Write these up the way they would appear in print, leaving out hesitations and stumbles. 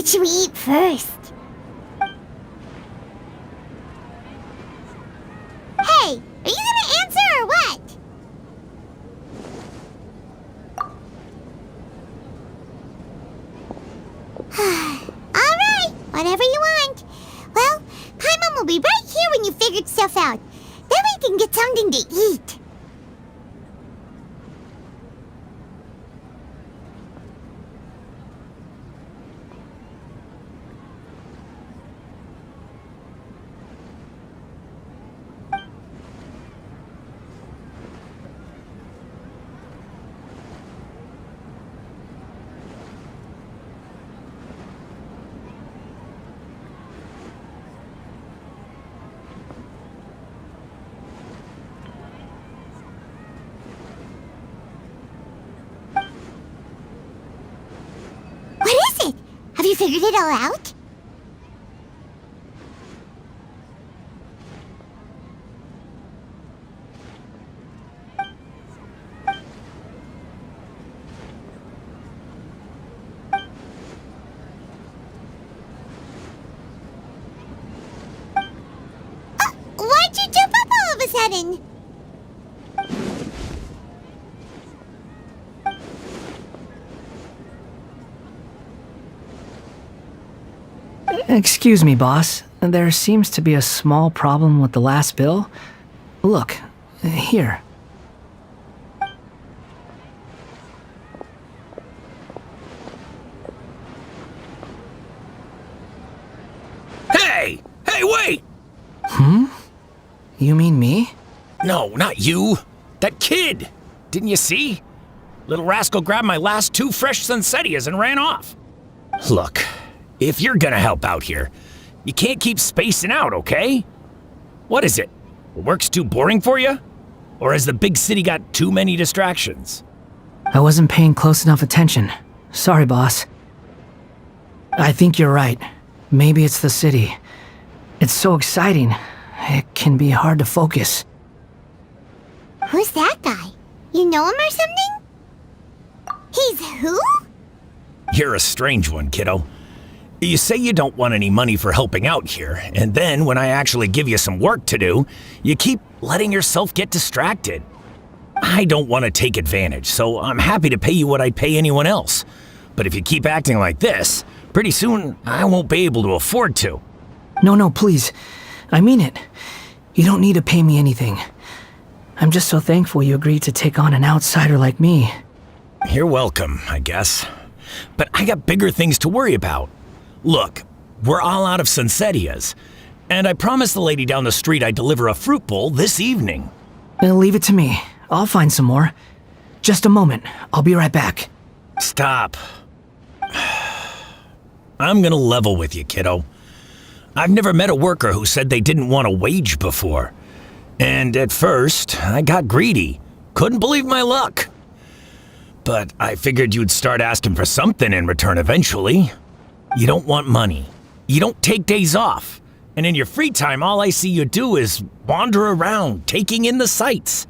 should we eat first? Hey, are you gonna answer or what? Alright, whatever you want. Well, Paimon will be right here when you figured stuff out. Then we can get something to eat. Have you figured it all out? Why'd you jump up all of a sudden? Excuse me, boss. There seems to be a small problem with the last bill. Look, here. Hey! Hey, wait! You mean me? No, not you. That kid! Didn't you see? Little rascal grabbed my last 2 fresh Sunsettias and ran off. Look, if you're gonna help out here, you can't keep spacing out, okay? What is it? Work's too boring for you? Or has the big city got too many distractions? I wasn't paying close enough attention. Sorry, boss. I think you're right. Maybe it's the city. It's so exciting. It can be hard to focus. Who's that guy? You know him or something? He's who? You're a strange one, kiddo. You say you don't want any money for helping out here, and then when I actually give you some work to do, you keep letting yourself get distracted. I don't want to take advantage, so I'm happy to pay you what I'd pay anyone else. But if you keep acting like this, pretty soon I won't be able to afford to. No, please. I mean it. You don't need to pay me anything. I'm just so thankful you agreed to take on an outsider like me. You're welcome, I guess. But I got bigger things to worry about. Look, we're all out of Sunsettias, and I promised the lady down the street I'd deliver a fruit bowl this evening. Leave it to me. I'll find some more. Just a moment. I'll be right back. Stop. I'm gonna level with you, kiddo. I've never met a worker who said they didn't want a wage before. And at first, I got greedy. Couldn't believe my luck. But I figured you'd start asking for something in return eventually. You don't want money. You don't take days off. And in your free time, all I see you do is wander around, taking in the sights.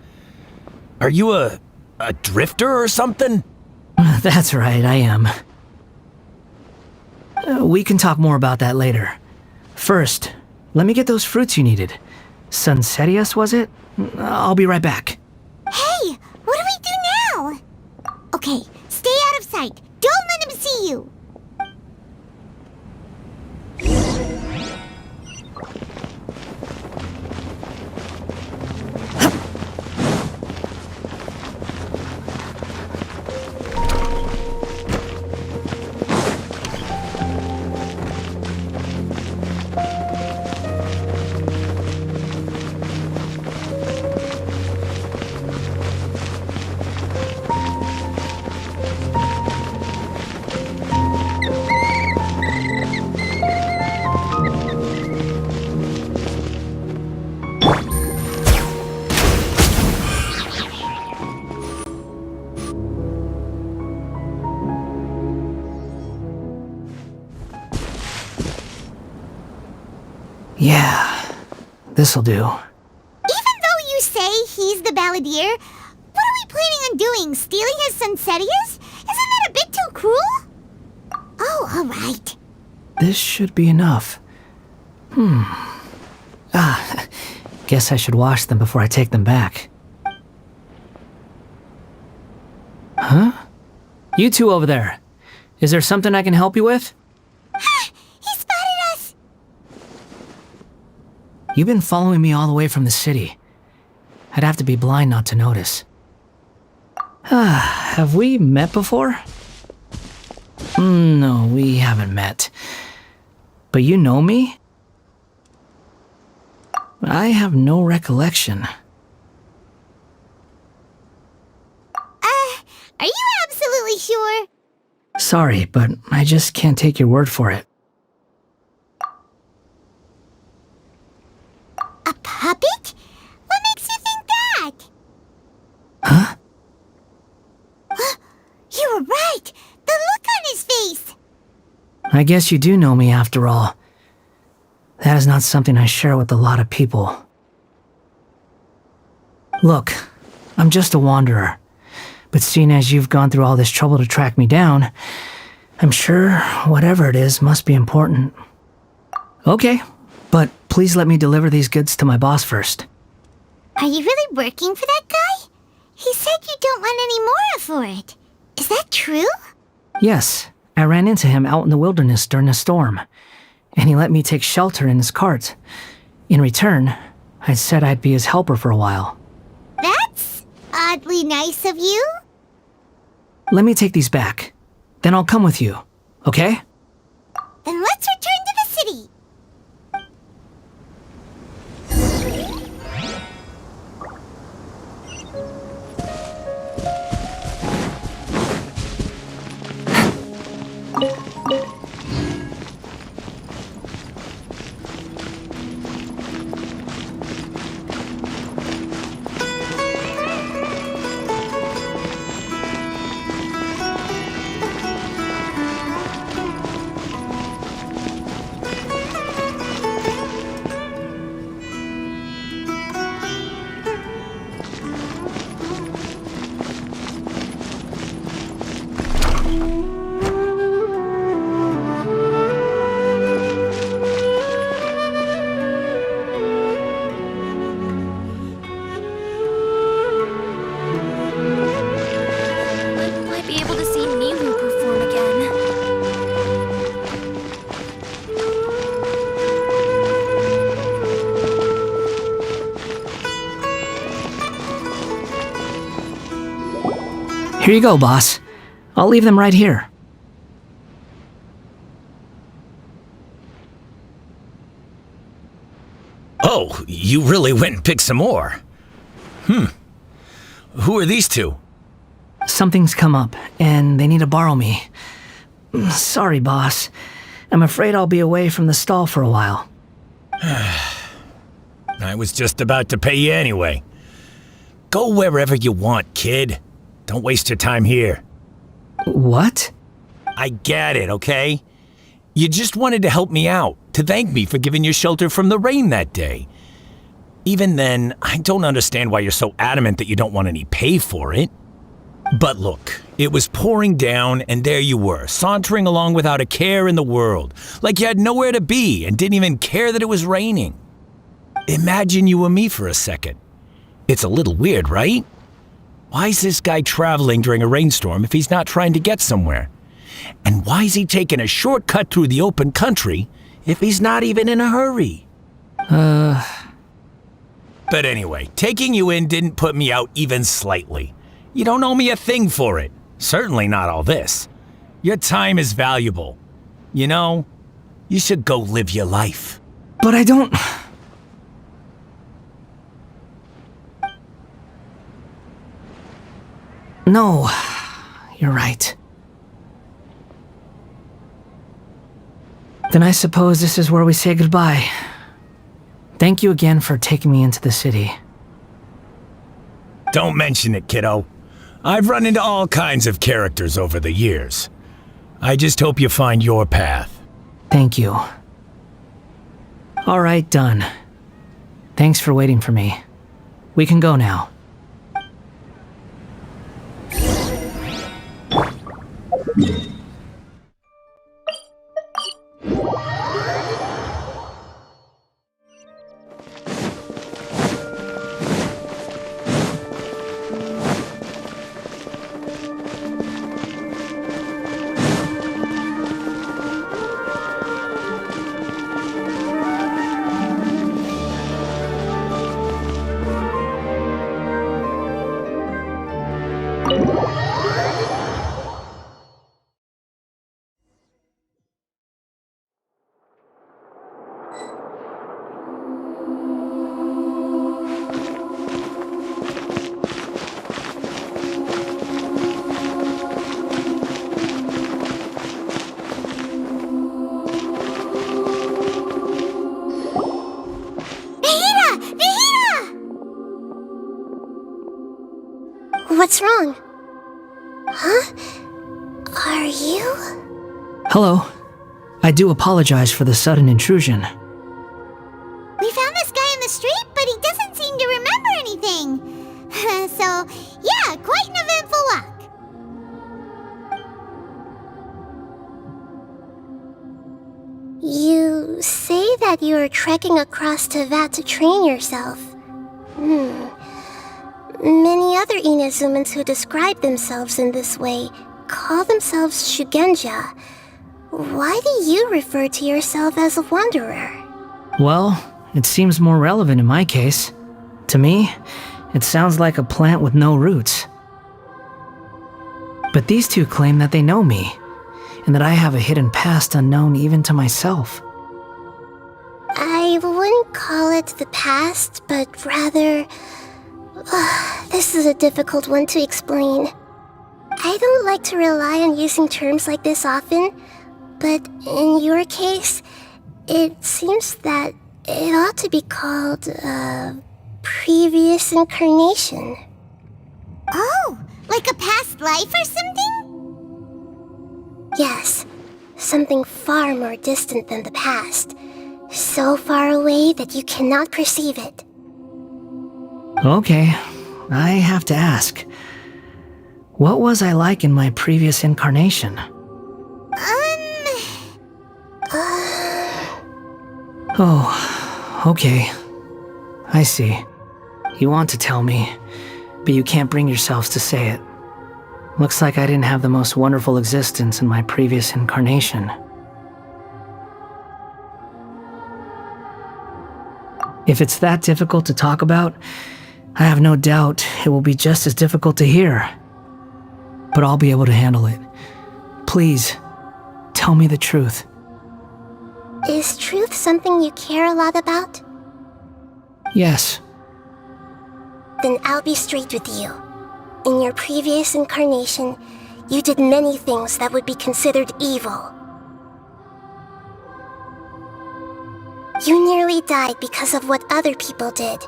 Are you a drifter or something? That's right, I am. We can talk more about that later. First, let me get those fruits you needed. Sunsettias, was it? I'll be right back. Hey, what do we do now? Okay, stay out of sight. Don't let him see you. Yeah, this'll do. Even though you say he's the balladeer, what are we planning on doing? Stealing his Sunsettias? Isn't that a bit too cruel? Oh, alright. this should be enough. Guess I should wash them before I take them back. Huh? You two over there. Is there something I can help you with? He spotted us! You've been following me all the way from the city. I'd have to be blind not to notice. Have we met before? No, we haven't met. But you know me? I have no recollection. Are you absolutely sure? Sorry, but I just can't take your word for it. A puppet? What makes you think that? Huh? You were right! The look on his face! I guess you do know me after all. That is not something I share with a lot of people. Look, I'm just a wanderer. But seeing as you've gone through all this trouble to track me down, I'm sure whatever it is must be important. Okay, but please let me deliver these goods to my boss first. Are you really working for that guy? He said you don't want any more for it. Is that true? Yes, I ran into him out in the wilderness during a storm, and he let me take shelter in his cart. In return, I said I'd be his helper for a while. That's oddly nice of you. Let me take these back. Then I'll come with you, okay? Then let's return to the city. Here you go, boss. I'll leave them right here. Oh, you really went and picked some more. Who are these two? Something's come up, and they need to borrow me. Sorry, boss. I'm afraid I'll be away from the stall for a while. I was just about to pay you anyway. Go wherever you want, kid. Don't waste your time here. What? I get it, okay? You just wanted to help me out, to thank me for giving you shelter from the rain that day. Even then, I don't understand why you're so adamant that you don't want any pay for it. But look, it was pouring down and there you were, sauntering along without a care in the world, like you had nowhere to be and didn't even care that it was raining. Imagine you were me for a second. It's a little weird, right? Why is this guy traveling during a rainstorm if he's not trying to get somewhere? And why is he taking a shortcut through the open country if he's not even in a hurry? But anyway, taking you in didn't put me out even slightly. You don't owe me a thing for it. Certainly not all this. Your time is valuable. You know, you should go live your life. But I don't... No, you're right. Then I suppose this is where we say goodbye. Thank you again for taking me into the city. Don't mention it, kiddo. I've run into all kinds of characters over the years. I just hope you find your path. Thank you. All right, done. Thanks for waiting for me. We can go now. What's wrong? Huh? Are you? Hello. I do apologize for the sudden intrusion. We found this guy in the street, but he doesn't seem to remember anything. So, yeah, quite an eventful walk. You say that you are trekking across Teyvat to train yourself. Many other Inazumans who describe themselves in this way call themselves Shugenja. Why do you refer to yourself as a wanderer? Well, it seems more relevant in my case. To me, it sounds like a plant with no roots. But these two claim that they know me, and that I have a hidden past unknown even to myself. I wouldn't call it the past, but rather... this is a difficult one to explain. I don't like to rely on using terms like this often, but in your case, it seems that it ought to be called previous incarnation. Oh, like a past life or something? Yes, something far more distant than the past. So far away that you cannot perceive it. Okay, I have to ask. What was I like in my previous incarnation? Oh, okay. I see. You want to tell me, but you can't bring yourselves to say it. Looks like I didn't have the most wonderful existence in my previous incarnation. If it's that difficult to talk about, I have no doubt it will be just as difficult to hear. But I'll be able to handle it. Please, tell me the truth. Is truth something you care a lot about? Yes. Then I'll be straight with you. In your previous incarnation, you did many things that would be considered evil. You nearly died because of what other people did,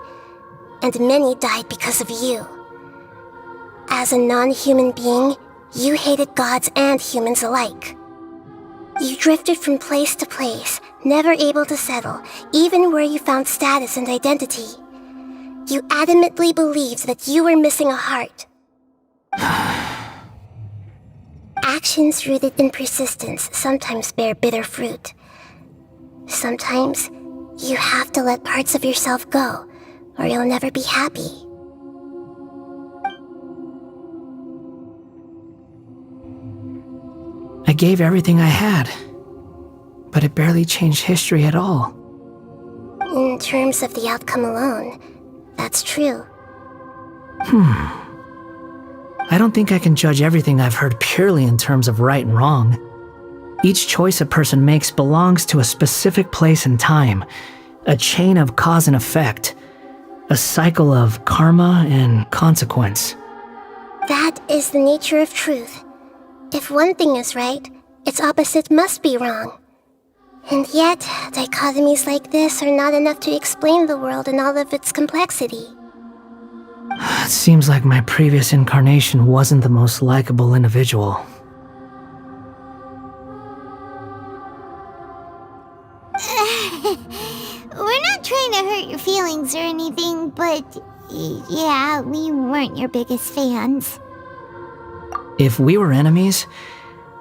and many died because of you. As a non-human being, you hated gods and humans alike. You drifted from place to place, never able to settle, even where you found status and identity. You adamantly believed that you were missing a heart. Actions rooted in persistence sometimes bear bitter fruit. Sometimes, you have to let parts of yourself go, or you'll never be happy. I gave everything I had, but it barely changed history at all. In terms of the outcome alone, that's true. I don't think I can judge everything I've heard purely in terms of right and wrong. Each choice a person makes belongs to a specific place and time, a chain of cause and effect, a cycle of karma and consequence. That is the nature of truth. If one thing is right, its opposite must be wrong. And yet, dichotomies like this are not enough to explain the world in all of its complexity. It seems like my previous incarnation wasn't the most likable individual. We're not trying to hurt your feelings or anything, but yeah, we weren't your biggest fans. If we were enemies,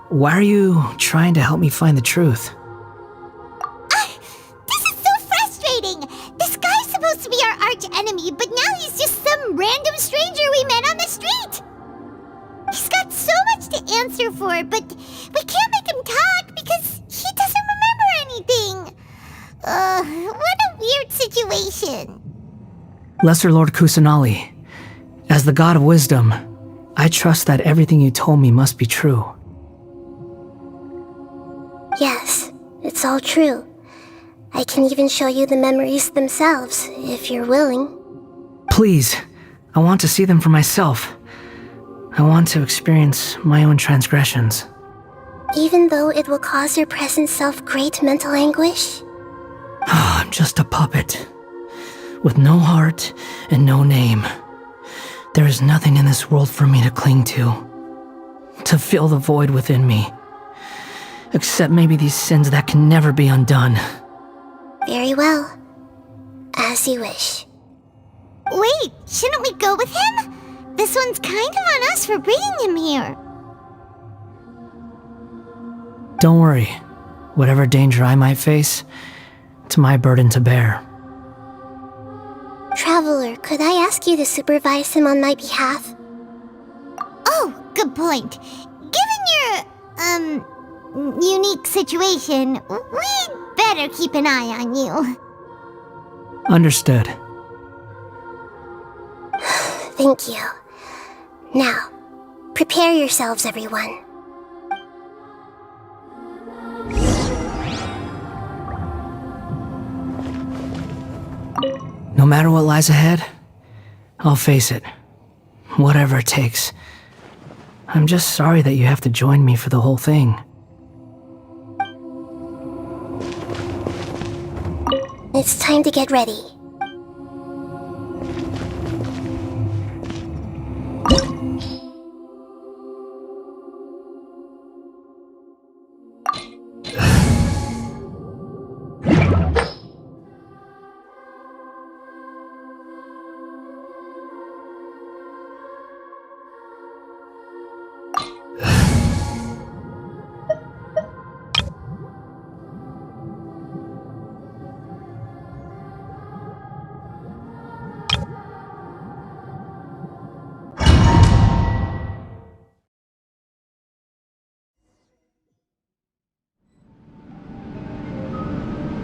why are you trying to help me find the truth? This is so frustrating! This guy's supposed to be our arch enemy, but now he's just some random stranger we met on the street! He's got so much to answer for, but we can't make him talk because he doesn't remember anything! What a weird situation. Lesser Lord Kusanali, as the god of wisdom, I trust that everything you told me must be true. Yes, it's all true. I can even show you the memories themselves, if you're willing. Please, I want to see them for myself. I want to experience my own transgressions. Even though it will cause your present self great mental anguish? I'm just a puppet, with no heart and no name. There is nothing in this world for me to cling to fill the void within me. Except maybe these sins that can never be undone. Very well. As you wish. Wait, shouldn't we go with him? This one's kind of on us for bringing him here. Don't worry. Whatever danger I might face, it's my burden to bear. Traveler, could I ask you to supervise him on my behalf? Oh, good point. Given your, unique situation, we'd better keep an eye on you. Understood. Thank you. Now, prepare yourselves, everyone. No matter what lies ahead, I'll face it. Whatever it takes. I'm just sorry that you have to join me for the whole thing. It's time to get ready.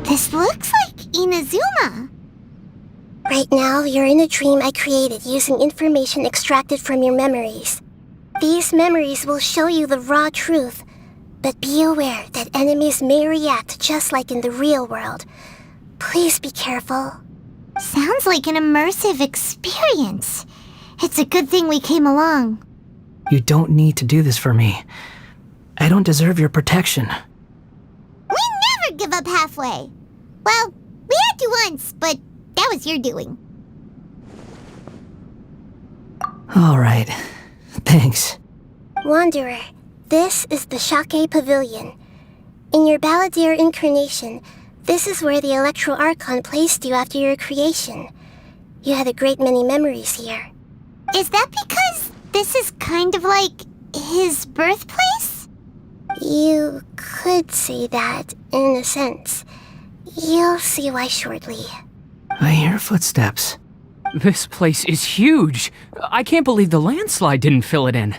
This looks like Inazuma. Right now, you're in a dream I created using information extracted from your memories. These memories will show you the raw truth, but be aware that enemies may react just like in the real world. Please be careful. Sounds like an immersive experience. It's a good thing we came along. You don't need to do this for me. I don't deserve your protection. We never give up halfway. Well, we had to once, but that was your doing. All right. Thanks. Wanderer, this is the Shake Pavilion. In your Balladeer incarnation, this is where the Electro Archon placed you after your creation. You had a great many memories here. Is that because this is kind of like his birthplace? You could say that, in a sense. You'll see why shortly. I hear footsteps. This place is huge. I can't believe the landslide didn't fill it in.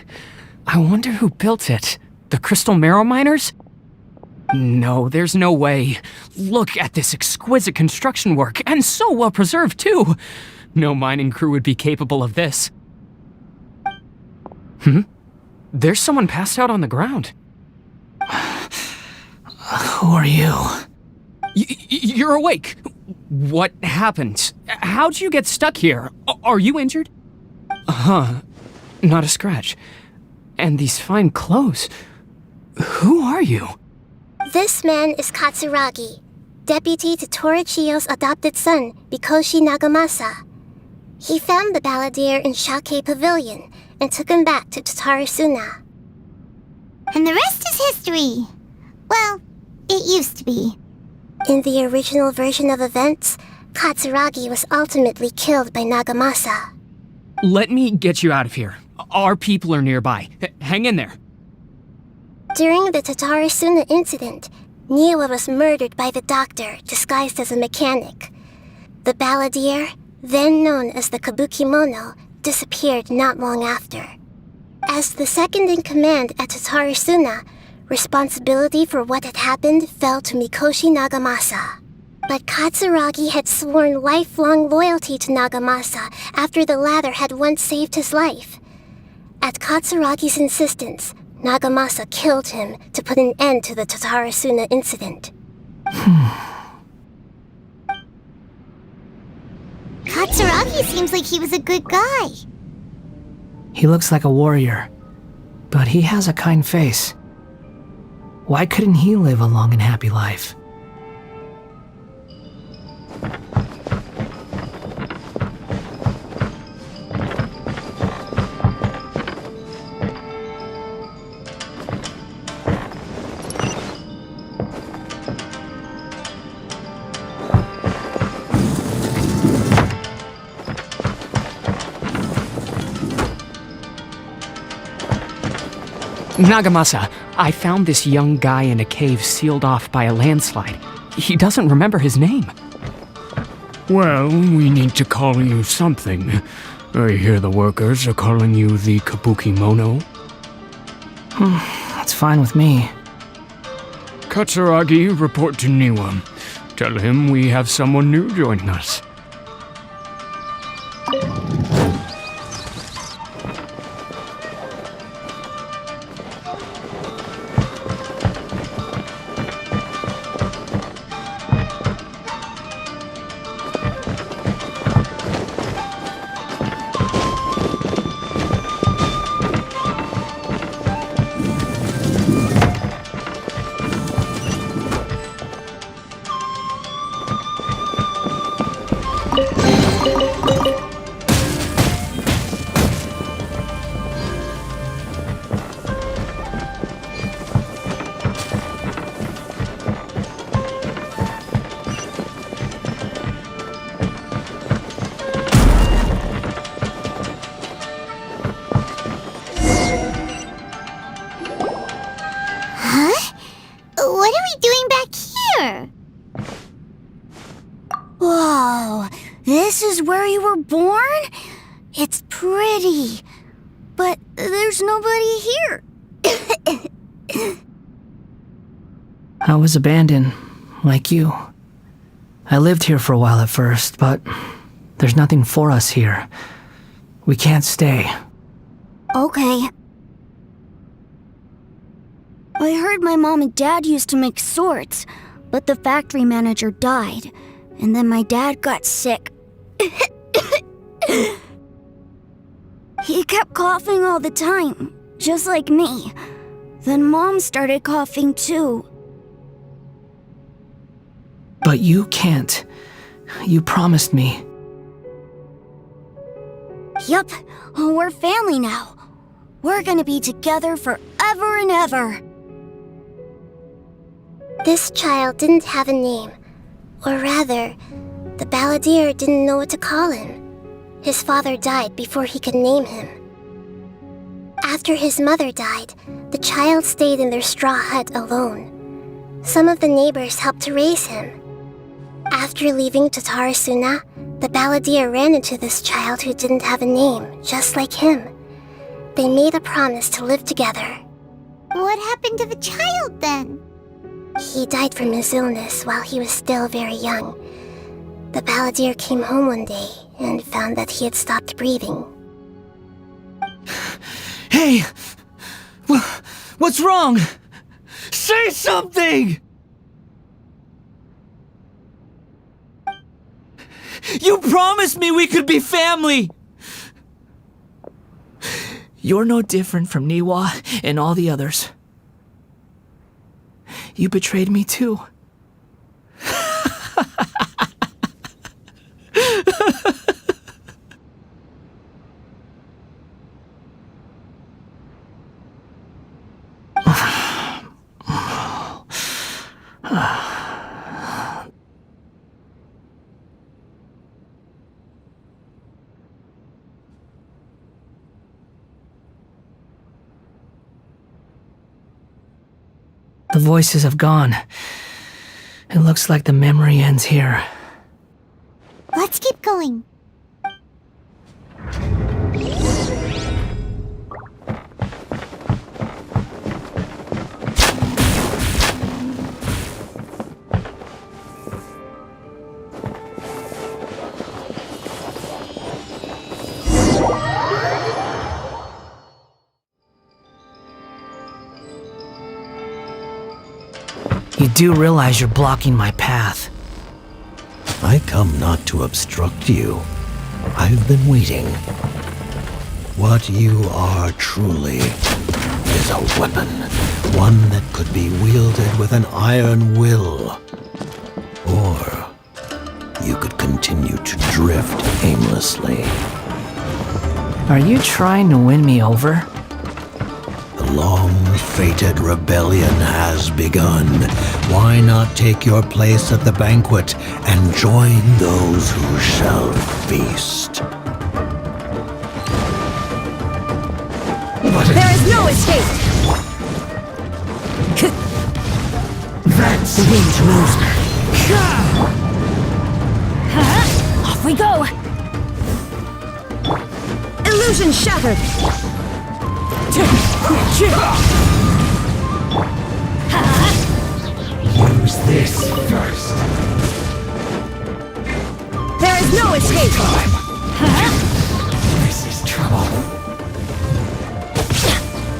I wonder who built it. The Crystal Marrow Miners? No, there's no way. Look at this exquisite construction work, and so well preserved too. No mining crew would be capable of this. There's someone passed out on the ground. Who are you? You're awake. What happened? How'd you get stuck here? Are you injured? Not a scratch. And these fine clothes. Who are you? This man is Katsuragi, deputy to Torichiyo's adopted son, Mikoshi Nagamasa. He found the Balladeer in Shake Pavilion and took him back to Tatarasuna. And the rest is history. Well, it used to be. In the original version of events, Katsuragi was ultimately killed by Nagamasa. Let me get you out of here. Our people are nearby. Hang in there. During the Tatarasuna incident, Niwa was murdered by the doctor disguised as a mechanic. The Balladeer, then known as the Kabukimono, disappeared not long after. As the second in command at Tatarasuna, responsibility for what had happened fell to Mikoshi Nagamasa. But Katsuragi had sworn lifelong loyalty to Nagamasa after the latter had once saved his life. At Katsuragi's insistence, Nagamasa killed him to put an end to the Tatarasuna incident. Katsuragi seems like he was a good guy. He looks like a warrior, but he has a kind face. Why couldn't he live a long and happy life? Nagamasa, I found this young guy in a cave sealed off by a landslide. He doesn't remember his name. Well, we need to call you something. I hear the workers are calling you the Kabuki Mono. That's fine with me. Katsuragi, report to Niwa. Tell him we have someone new joining us. What are we doing back here? Whoa, this is where you were born? It's pretty, but there's nobody here. I was abandoned, like you. I lived here for a while at first, but there's nothing for us here. We can't stay. Okay. I heard my mom and dad used to make swords, but the factory manager died, and then my dad got sick. He kept coughing all the time, just like me. Then Mom started coughing too. But you can't. You promised me. Yup, we're family now. We're gonna be together forever and ever. This child didn't have a name. Or rather, the balladeer didn't know what to call him. His father died before he could name him. After his mother died, the child stayed in their straw hut alone. Some of the neighbors helped to raise him. After leaving Tatarasuna, the balladeer ran into this child who didn't have a name, just like him. They made a promise to live together. What happened to the child then? He died from his illness while he was still very young. The balladeer came home one day and found that he had stopped breathing. Hey! What's wrong? Say something! You promised me we could be family! You're no different from Niwa and all the others. You betrayed me too. The voices have gone. It looks like the memory ends here. Let's keep going. You do realize you're blocking my path. I come not to obstruct you. I've been waiting. What you are truly is a weapon. One that could be wielded with an iron will. Or you could continue to drift aimlessly. Are you trying to win me over? The long-fated rebellion has begun. Why not take your place at the banquet and join those who shall feast? There is no escape! Vents! The wind moves me. Off we go! Illusion shattered! Use this first. There is no escape! This is trouble.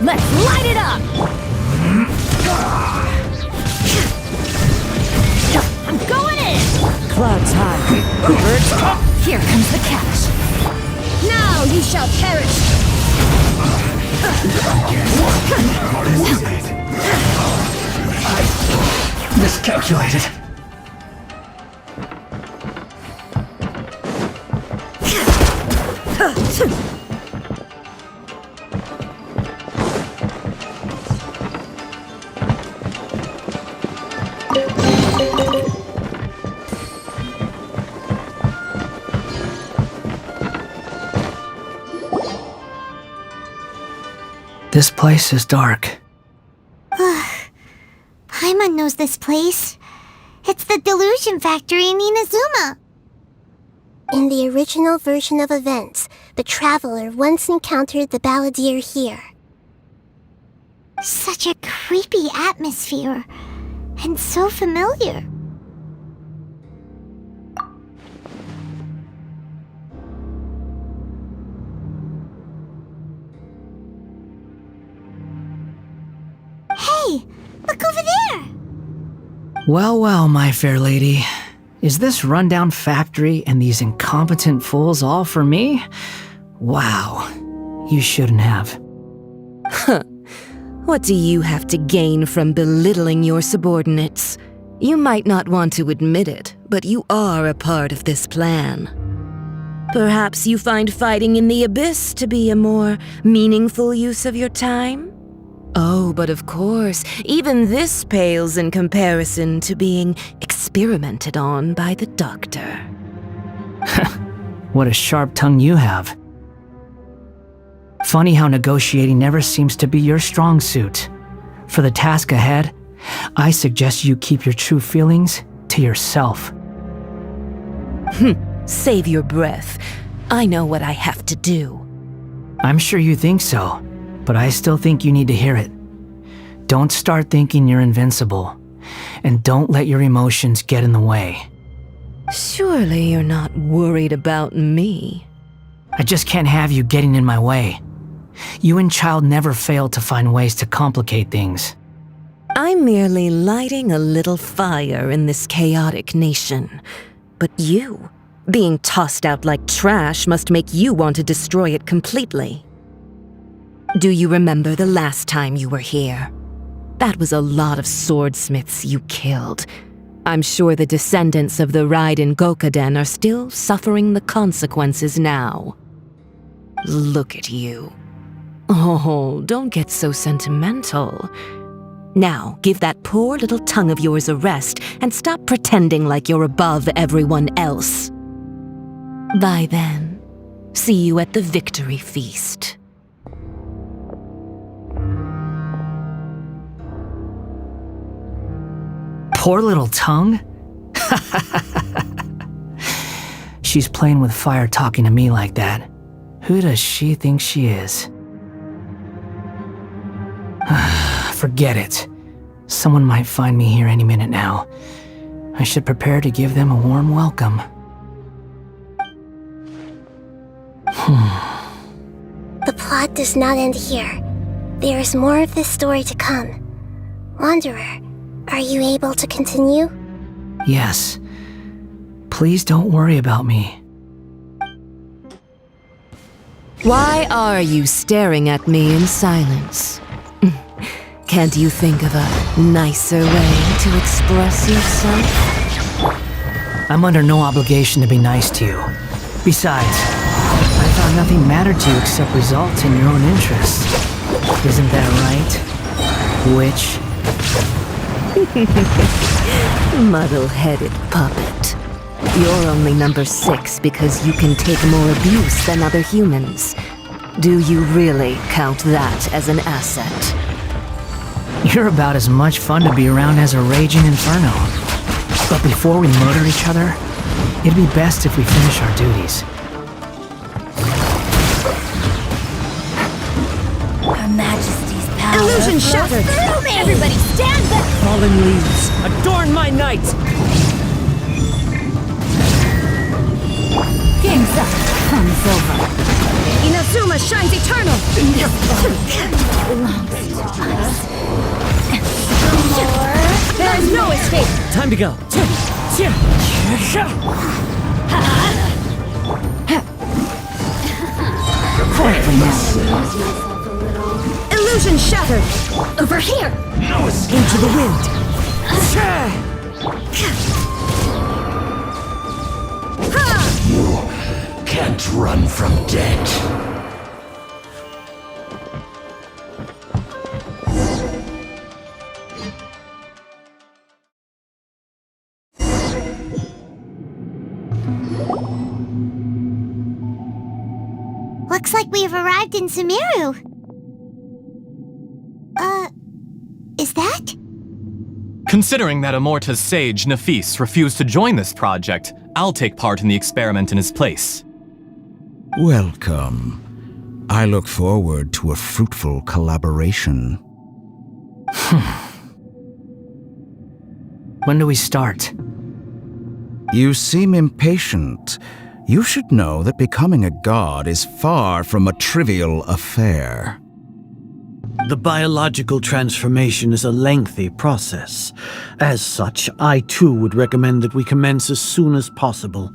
Let's light it up! I'm going in! Clouds high. Birds come. Here comes the catch. Now ye shall perish! Miscalculated. This place is dark. Paimon knows this place. It's the Delusion Factory in Inazuma. In the original version of events, the Traveler once encountered the Balladeer here. Such a creepy atmosphere. And so familiar. Hey, look over there! Well, well, my fair lady. Is this rundown factory and these incompetent fools all for me? Wow. You shouldn't have. What do you have to gain from belittling your subordinates? You might not want to admit it, but you are a part of this plan. Perhaps you find fighting in the Abyss to be a more meaningful use of your time? Oh, but of course, even this pales in comparison to being experimented on by the Doctor. What a sharp tongue you have. Funny how negotiating never seems to be your strong suit. For the task ahead, I suggest you keep your true feelings to yourself. Save your breath. I know what I have to do. I'm sure you think so, but I still think you need to hear it. Don't start thinking you're invincible, and don't let your emotions get in the way. Surely you're not worried about me. I just can't have you getting in my way. You and Child never fail to find ways to complicate things. I'm merely lighting a little fire in this chaotic nation. But you, being tossed out like trash, must make you want to destroy it completely. Do you remember the last time you were here? That was a lot of swordsmiths you killed. I'm sure the descendants of the Raiden Gokaden are still suffering the consequences now. Look at you. Oh, don't get so sentimental. Now, give that poor little tongue of yours a rest and stop pretending like you're above everyone else. Bye then. See you at the victory feast. Poor little tongue? She's playing with fire talking to me like that. Who does she think she is? Forget it. Someone might find me here any minute now. I should prepare to give them a warm welcome. The plot does not end here. There is more of this story to come. Wanderer, are you able to continue? Yes. Please don't worry about me. Why are you staring at me in silence? Can't you think of a nicer way to express yourself? I'm under no obligation to be nice to you. Besides, I thought nothing mattered to you except results in your own interests. Isn't that right, witch? Muddle-headed puppet. You're only number 6 because you can take more abuse than other humans. Do you really count that as an asset? You're about as much fun to be around as a raging inferno. But before we murder each other, it'd be best if we finish our duties. Her Majesty's power. Illusion shattered! Everybody stand back! Fallen leaves, adorn my night! Game's up. Fun's over. Inazuma shines eternal! Belongs to us. There is no escape! Time to go. Quietly now. Illusion shattered! Over here! Into the wind. Can't run from death. Looks like we have arrived in Sumeru. Is that? Considering that Amorta's sage, Nafis, refused to join this project, I'll take part in the experiment in his place. Welcome. I look forward to a fruitful collaboration. When do we start? You seem impatient. You should know that becoming a god is far from a trivial affair. The biological transformation is a lengthy process. As such, I too would recommend that we commence as soon as possible.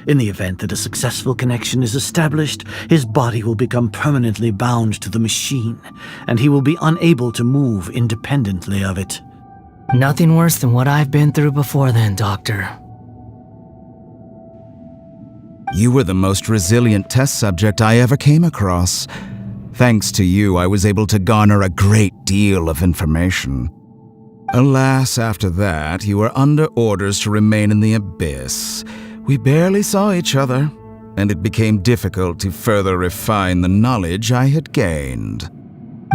In the event that a successful connection is established, his body will become permanently bound to the machine, and he will be unable to move independently of it. Nothing worse than what I've been through before then, Doctor. You were the most resilient test subject I ever came across. Thanks to you, I was able to garner a great deal of information. Alas, after that, you were under orders to remain in the abyss. We barely saw each other, and it became difficult to further refine the knowledge I had gained.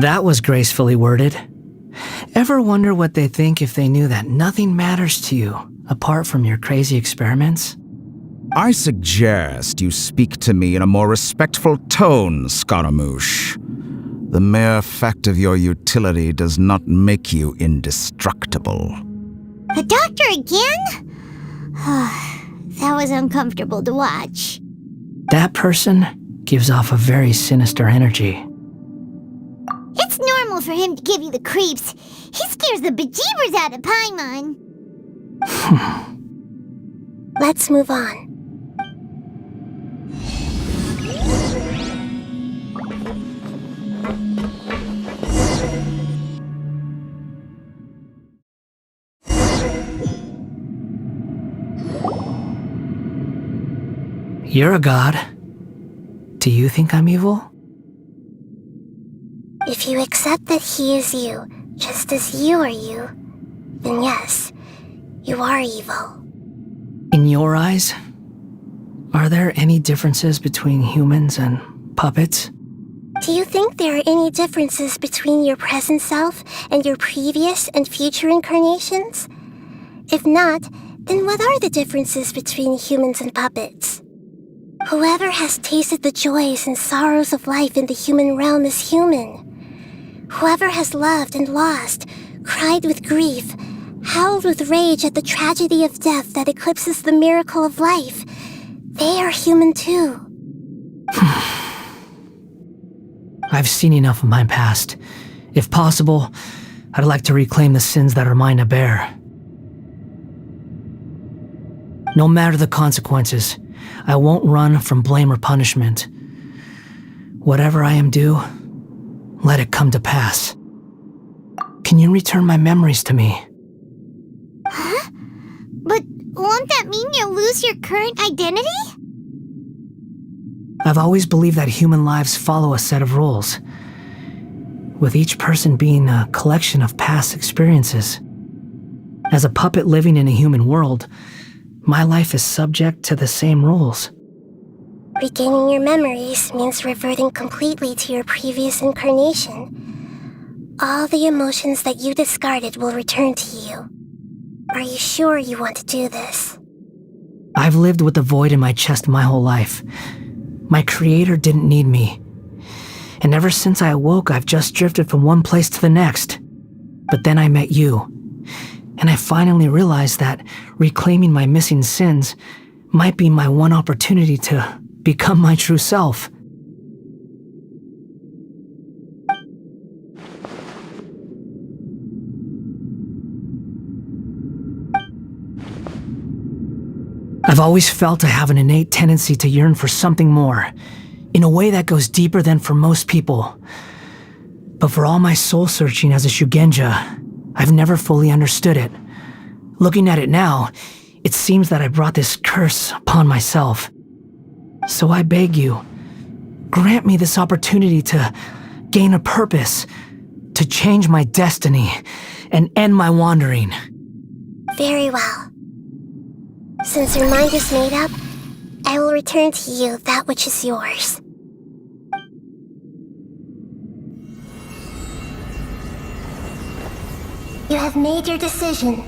That was gracefully worded. Ever wonder what they think if they knew that nothing matters to you, apart from your crazy experiments? I suggest you speak to me in a more respectful tone, Scaramouche. The mere fact of your utility does not make you indestructible. The doctor again? That was uncomfortable to watch. That person gives off a very sinister energy. It's normal for him to give you the creeps. He scares the bejeebers out of Paimon. Let's move on. You're a god. Do you think I'm evil? If you accept that he is you, just as you are you, then yes, you are evil. In your eyes, are there any differences between humans and puppets? Do you think there are any differences between your present self and your previous and future incarnations? If not, then what are the differences between humans and puppets? Whoever has tasted the joys and sorrows of life in the human realm is human. Whoever has loved and lost, cried with grief, howled with rage at the tragedy of death that eclipses the miracle of life, they are human too. I've seen enough of my past. If possible, I'd like to reclaim the sins that are mine to bear. No matter the consequences, I won't run from blame or punishment. Whatever I am due, let it come to pass. Can you return my memories to me? Huh? But won't that mean you'll lose your current identity? I've always believed that human lives follow a set of rules, with each person being a collection of past experiences. As a puppet living in a human world, my life is subject to the same rules. Regaining your memories means reverting completely to your previous incarnation. All the emotions that you discarded will return to you. Are you sure you want to do this? I've lived with the void in my chest my whole life. My creator didn't need me. And ever since I awoke, I've just drifted from one place to the next. But then I met you. And I finally realized that reclaiming my missing sins might be my one opportunity to become my true self. I've always felt I have an innate tendency to yearn for something more, in a way that goes deeper than for most people. But for all my soul-searching as a Shugenja, I've never fully understood it. Looking at it now, it seems that I brought this curse upon myself. So I beg you, grant me this opportunity to gain a purpose, to change my destiny, and end my wandering. Very well. Since your mind is made up, I will return to you that which is yours. You have made your decision.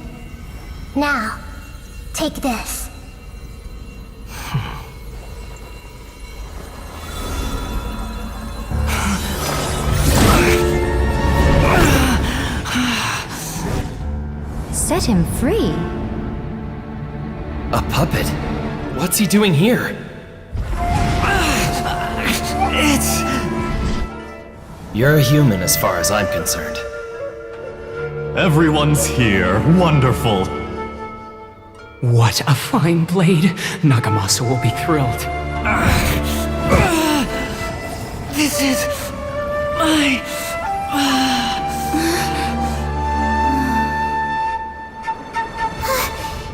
Now, take this. Set him free. A puppet? What's he doing here? You're a human as far as I'm concerned. Everyone's here. Wonderful. What a fine blade. Nagamasa will be thrilled. This is my...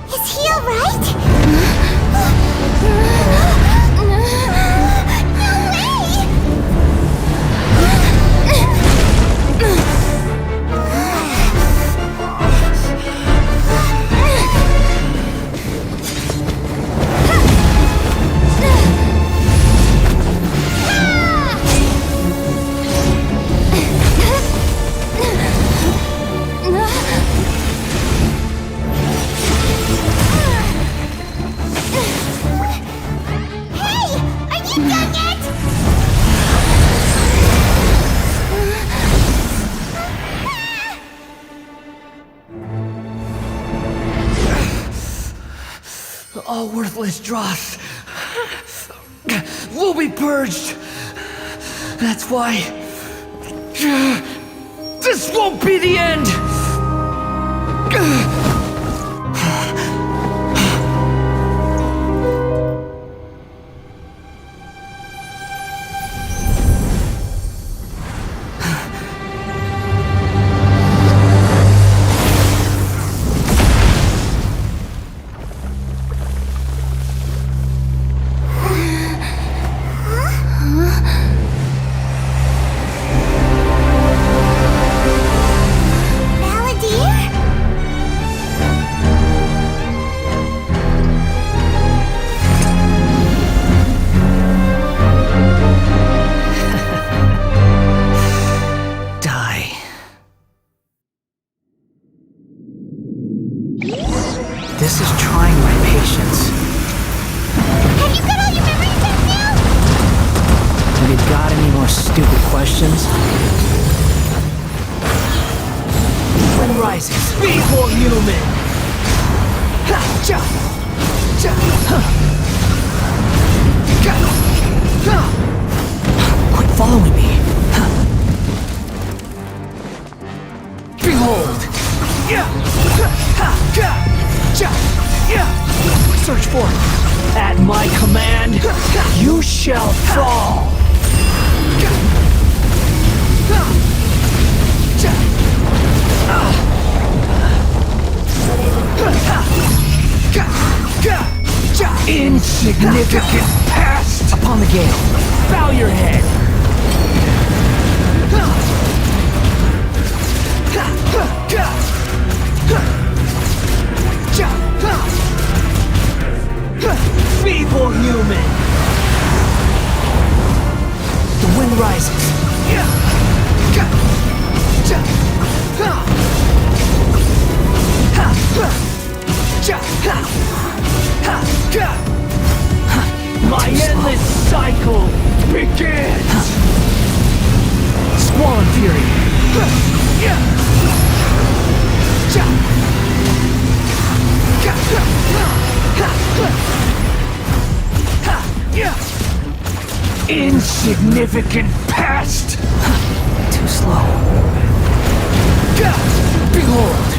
Is he alright? All worthless dross will be purged. That's why this won't be the end. This is trying my patience. Have you got all your memories back now? Have you got any more stupid questions? When rises, be more human! Ha! Cha! Cha! Quit following me! Behold! Search for it. At my command, you shall fall. Insignificant past. Upon the gale, bow your head. Feeble human! The wind rises. My endless cycle begins! Squall and Fury! Insignificant past! Too slow. Behold!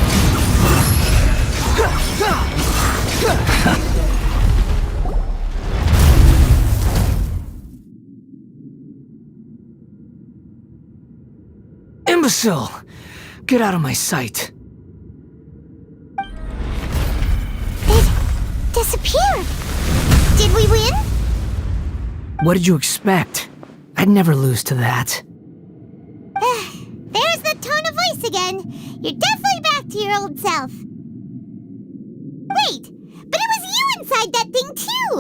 Imbecile! Get out of my sight. It disappeared. Did we win? What did you expect? I'd never lose to that. There's the tone of voice again. You're definitely back to your old self. Wait, but it was you inside that thing too!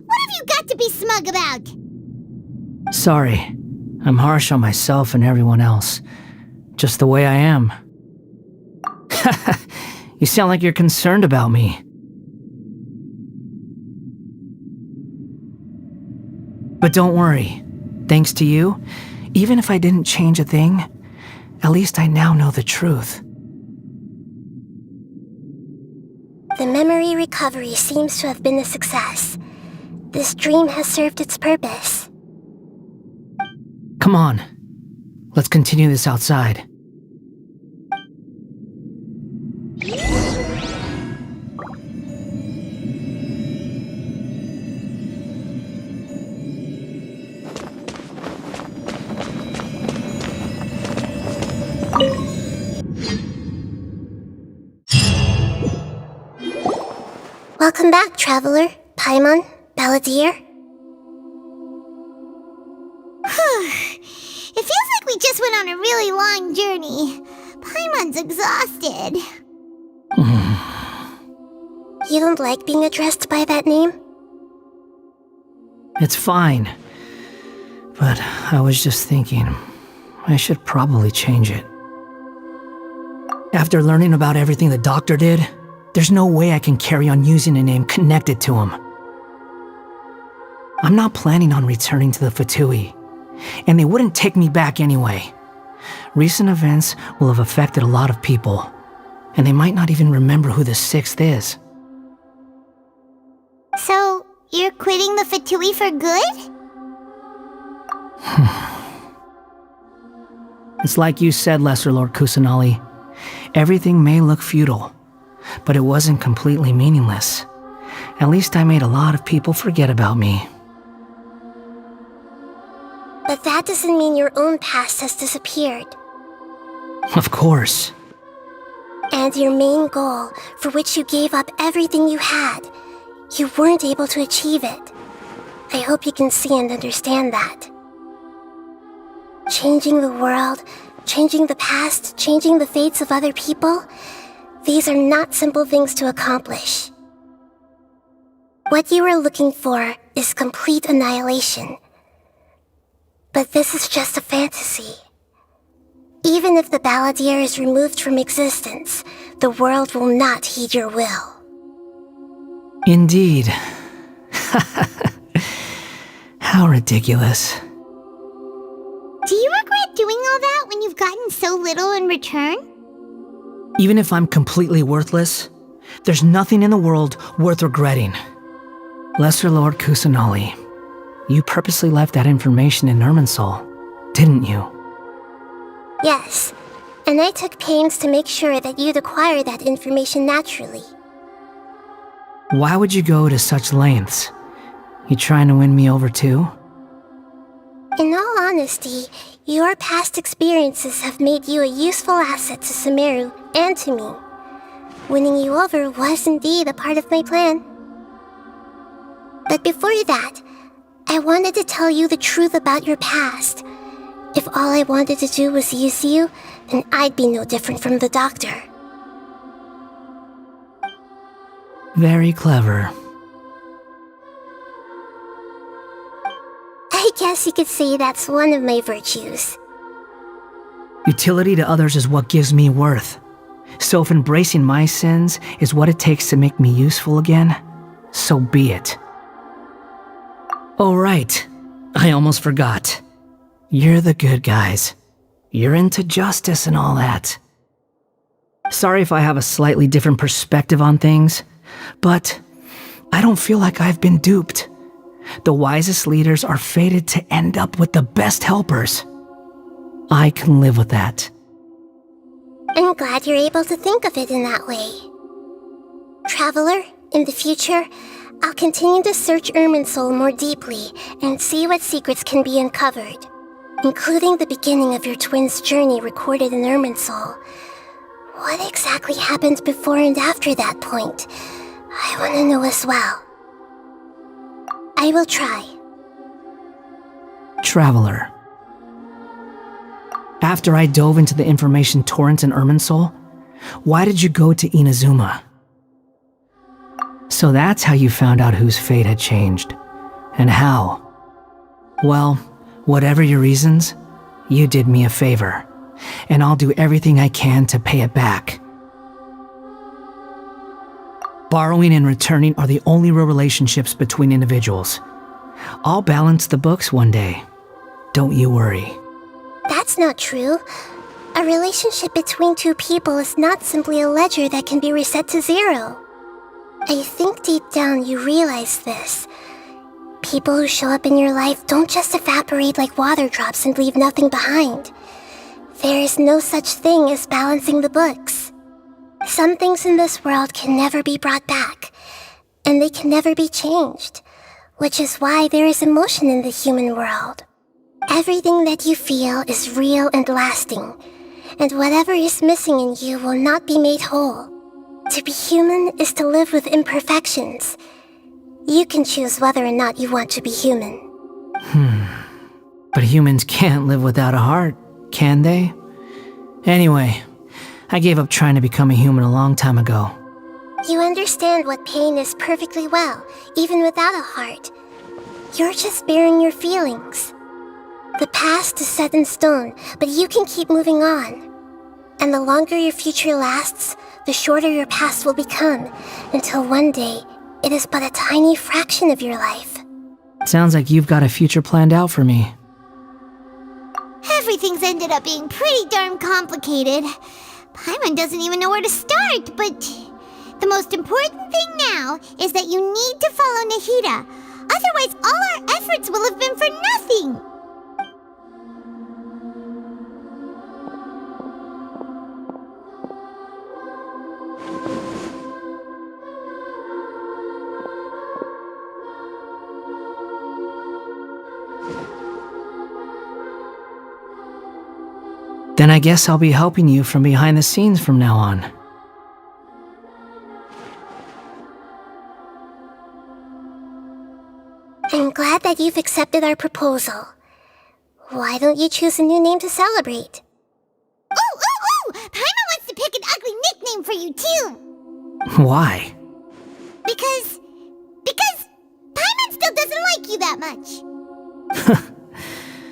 What have you got to be smug about? Sorry. I'm harsh on myself and everyone else. Just the way I am. You sound like you're concerned about me. But don't worry. Thanks to you, even if I didn't change a thing, at least I now know the truth. The memory recovery seems to have been a success. This dream has served its purpose. Come on. Let's continue this outside. Welcome back, traveler, Paimon, Balladeer. It feels like we just went on a really long journey. Paimon's exhausted. You don't like being addressed by that name? It's fine. But I was just thinking, I should probably change it. After learning about everything the doctor did, there's no way I can carry on using a name connected to him. I'm not planning on returning to the Fatui, and they wouldn't take me back anyway. Recent events will have affected a lot of people, and they might not even remember who the sixth is. So, you're quitting the Fatui for good? It's like you said, Lesser Lord Kusanali. Everything may look futile, but it wasn't completely meaningless. At least I made a lot of people forget about me. But that doesn't mean your own past has disappeared. Of course. And your main goal, for which you gave up everything you had, you weren't able to achieve it. I hope you can see and understand that. Changing the world, changing the past, changing the fates of other people, these are not simple things to accomplish. What you are looking for is complete annihilation. But this is just a fantasy. Even if the Balladeer is removed from existence, the world will not heed your will. Indeed. How ridiculous. Do you regret doing all that when you've gotten so little in return? Even if I'm completely worthless, there's nothing in the world worth regretting. Lesser Lord Kusanali, you purposely left that information in Irminsul, didn't you? Yes, and I took pains to make sure that you'd acquire that information naturally. Why would you go to such lengths? You trying to win me over too? In all honesty, your past experiences have made you a useful asset to Sumeru and to me. Winning you over was indeed a part of my plan. But before that, I wanted to tell you the truth about your past. If all I wanted to do was use you, then I'd be no different from the doctor. Very clever. I guess you could say that's one of my virtues. Utility to others is what gives me worth. So if embracing my sins is what it takes to make me useful again, so be it. Oh right, I almost forgot. You're the good guys. You're into justice and all that. Sorry if I have a slightly different perspective on things, but I don't feel like I've been duped. The wisest leaders are fated to end up with the best helpers. I can live with that. I'm glad you're able to think of it in that way. Traveler, in the future, I'll continue to search Irminsul more deeply and see what secrets can be uncovered, including the beginning of your twins' journey recorded in Irminsul. What exactly happened before and after that point? I want to know as well. I will try. Traveler. After I dove into the information torrent in Irminsul, why did you go to Inazuma? So that's how you found out whose fate had changed. And how. Well, whatever your reasons, you did me a favor, and I'll do everything I can to pay it back. Borrowing and returning are the only real relationships between individuals. I'll balance the books one day. Don't you worry. That's not true. A relationship between two people is not simply a ledger that can be reset to zero. I think deep down you realize this. People who show up in your life don't just evaporate like water drops and leave nothing behind. There is no such thing as balancing the books. Some things in this world can never be brought back, and they can never be changed, which is why there is emotion in the human world. Everything that you feel is real and lasting, and whatever is missing in you will not be made whole. To be human is to live with imperfections. You can choose whether or not you want to be human. But humans can't live without a heart, can they? Anyway, I gave up trying to become a human a long time ago. You understand what pain is perfectly well, even without a heart. You're just bearing your feelings. The past is set in stone, but you can keep moving on. And the longer your future lasts, the shorter your past will become, until one day, it is but a tiny fraction of your life. Sounds like you've got a future planned out for me. Everything's ended up being pretty darn complicated. Paimon doesn't even know where to start, but the most important thing now is that you need to follow Nahida. Otherwise, all our efforts will have been for nothing. Then I guess I'll be helping you from behind the scenes from now on. I'm glad that you've accepted our proposal. Why don't you choose a new name to celebrate? Ooh! Paimon wants to pick an ugly nickname for you, too! Why? Because Paimon still doesn't like you that much.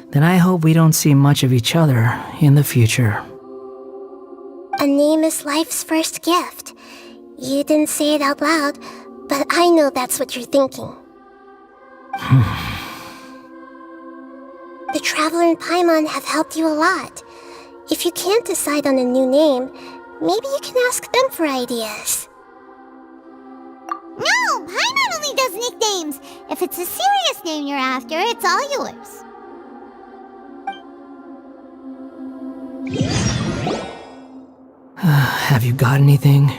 Then I hope we don't see much of each other in the future. A name is life's first gift. You didn't say it out loud, but I know that's what you're thinking. The Traveler and Paimon have helped you a lot. If you can't decide on a new name, maybe you can ask them for ideas. No, Paimon only does nicknames. If it's a serious name you're after, it's all yours. Have you got anything?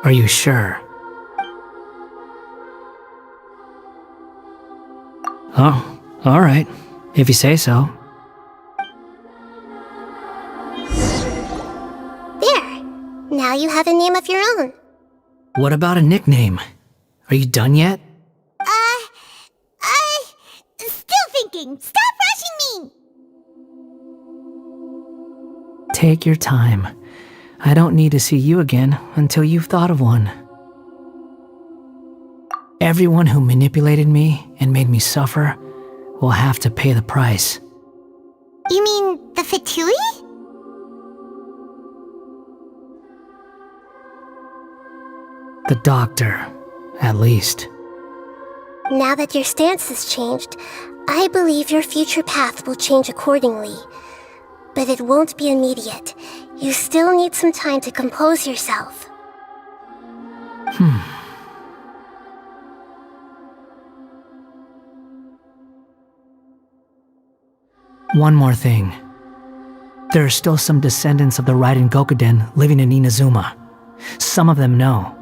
Are you sure? Oh, alright. If you say so. There. Now you have a name of your own. What about a nickname? Are you done yet? Still thinking. Stop rushing me! Take your time. I don't need to see you again until you've thought of one. Everyone who manipulated me and made me suffer will have to pay the price. You mean the Fatui? The doctor, at least. Now that your stance has changed, I believe your future path will change accordingly. But it won't be immediate. You still need some time to compose yourself. One more thing. There are still some descendants of the Raiden Gokuden living in Inazuma. Some of them know.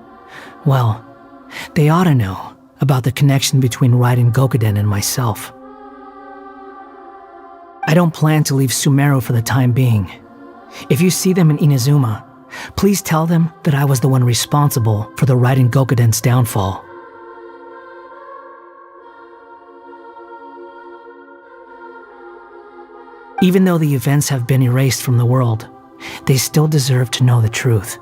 Well, they ought to know about the connection between Raiden Gokuden and myself. I don't plan to leave Sumeru for the time being. If you see them in Inazuma, please tell them that I was the one responsible for the Raiden Gokuden's downfall. Even though the events have been erased from the world, they still deserve to know the truth.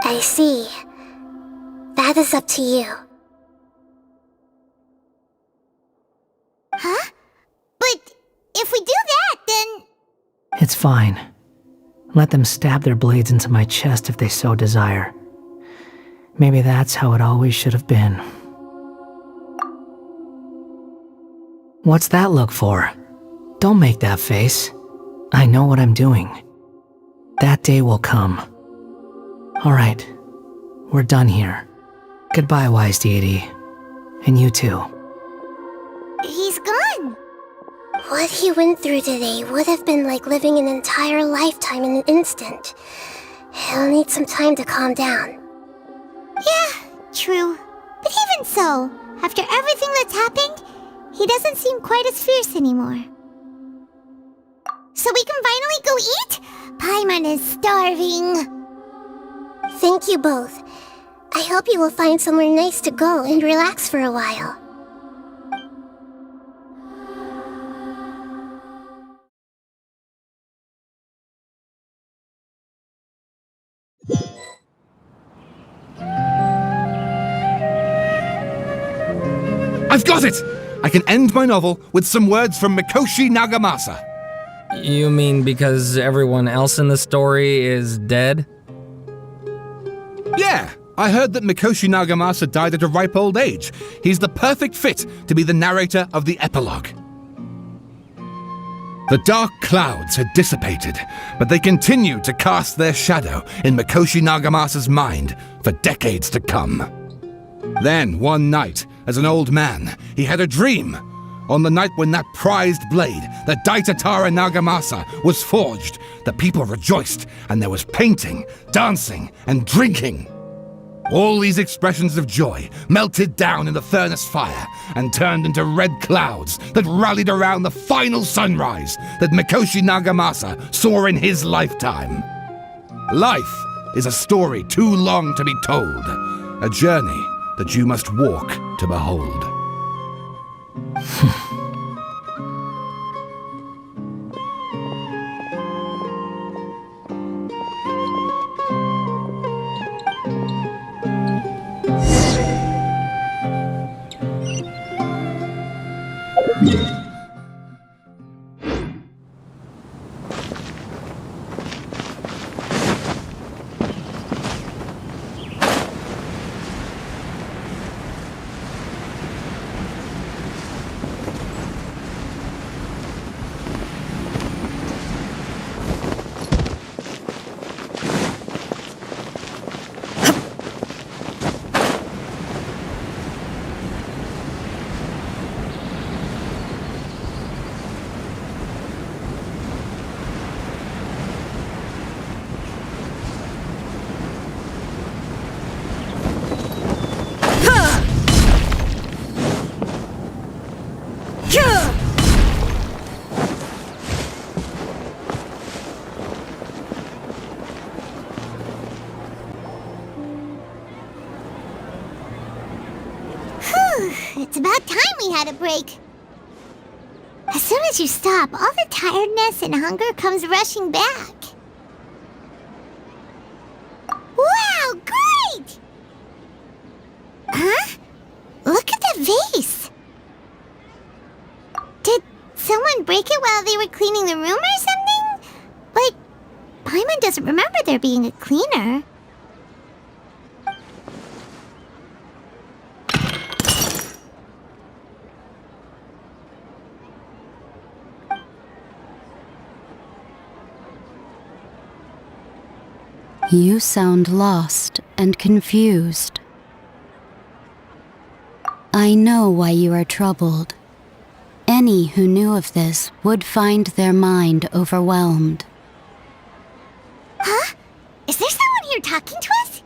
I see. That is up to you. Huh? But if we do that, then... It's fine. Let them stab their blades into my chest if they so desire. Maybe that's how it always should have been. What's that look for? Don't make that face. I know what I'm doing. That day will come. Alright, we're done here. Goodbye, wise deity. And you too. He's gone. What he went through today would have been like living an entire lifetime in an instant. He'll need some time to calm down. Yeah, true. But even so, after everything that's happened, he doesn't seem quite as fierce anymore. So we can finally go eat? Paimon is starving. Thank you both. I hope you will find somewhere nice to go and relax for a while. I've got it! I can end my novel with some words from Mikoshi Nagamasa. You mean because everyone else in the story is dead? Yeah, I heard that Mikoshi Nagamasa died at a ripe old age. He's the perfect fit to be the narrator of the epilogue. The dark clouds had dissipated, but they continued to cast their shadow in Mikoshi Nagamasa's mind for decades to come. Then, one night, as an old man, he had a dream. On the night when that prized blade, the Daitatara Nagamasa, was forged, the people rejoiced, and there was painting, dancing, and drinking. All these expressions of joy melted down in the furnace fire and turned into red clouds that rallied around the final sunrise that Mikoshi Nagamasa saw in his lifetime. Life is a story too long to be told, a journey that you must walk to behold. It's about time we had a break. As soon as you stop, all the tiredness and hunger comes rushing back. Wow, great! Huh? Look at the vase. Did someone break it while they were cleaning the room or something? But Paimon doesn't remember there being a cleaner. You sound lost and confused. I know why you are troubled. Any who knew of this would find their mind overwhelmed. Huh? Is there someone here talking to us?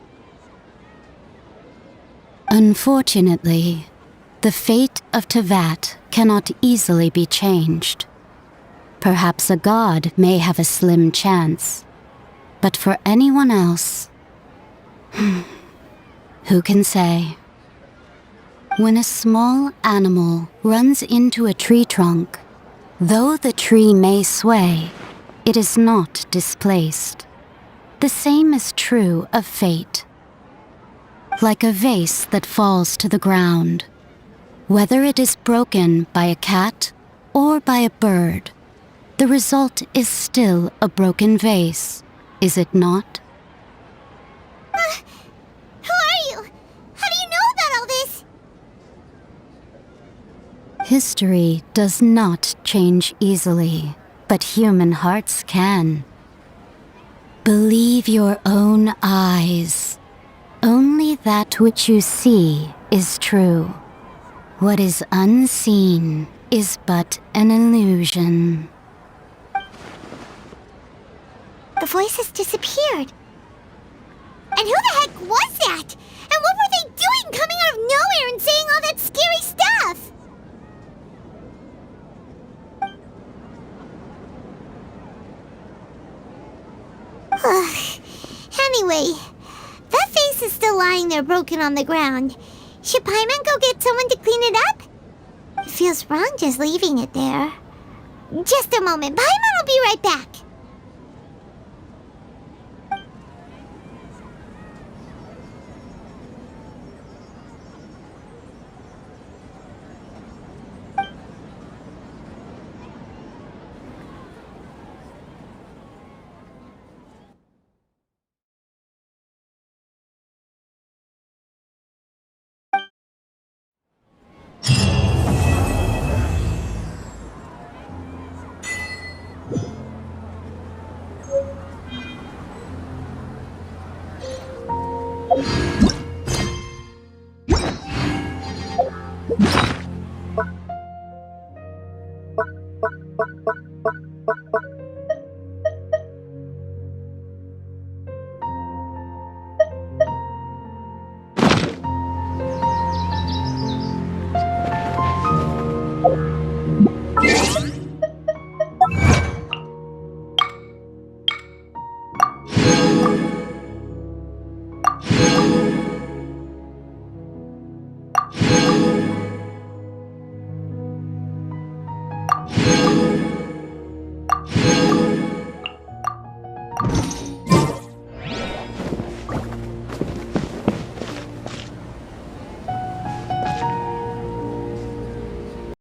Unfortunately, the fate of Tevat cannot easily be changed. Perhaps a god may have a slim chance, but for anyone else, who can say? When a small animal runs into a tree trunk, though the tree may sway, it is not displaced. The same is true of fate. Like a vase that falls to the ground, whether it is broken by a cat or by a bird, the result is still a broken vase, is it not? Who are you? How do you know about all this? History does not change easily, but human hearts can. Believe your own eyes. Only that which you see is true. What is unseen is but an illusion. The voice has disappeared. And who the heck was that? And what were they doing coming out of nowhere and saying all that scary stuff? Anyway, that vase is still lying there broken on the ground. Should Paimon go get someone to clean it up? It feels wrong just leaving it there. Just a moment, Paimon will be right back.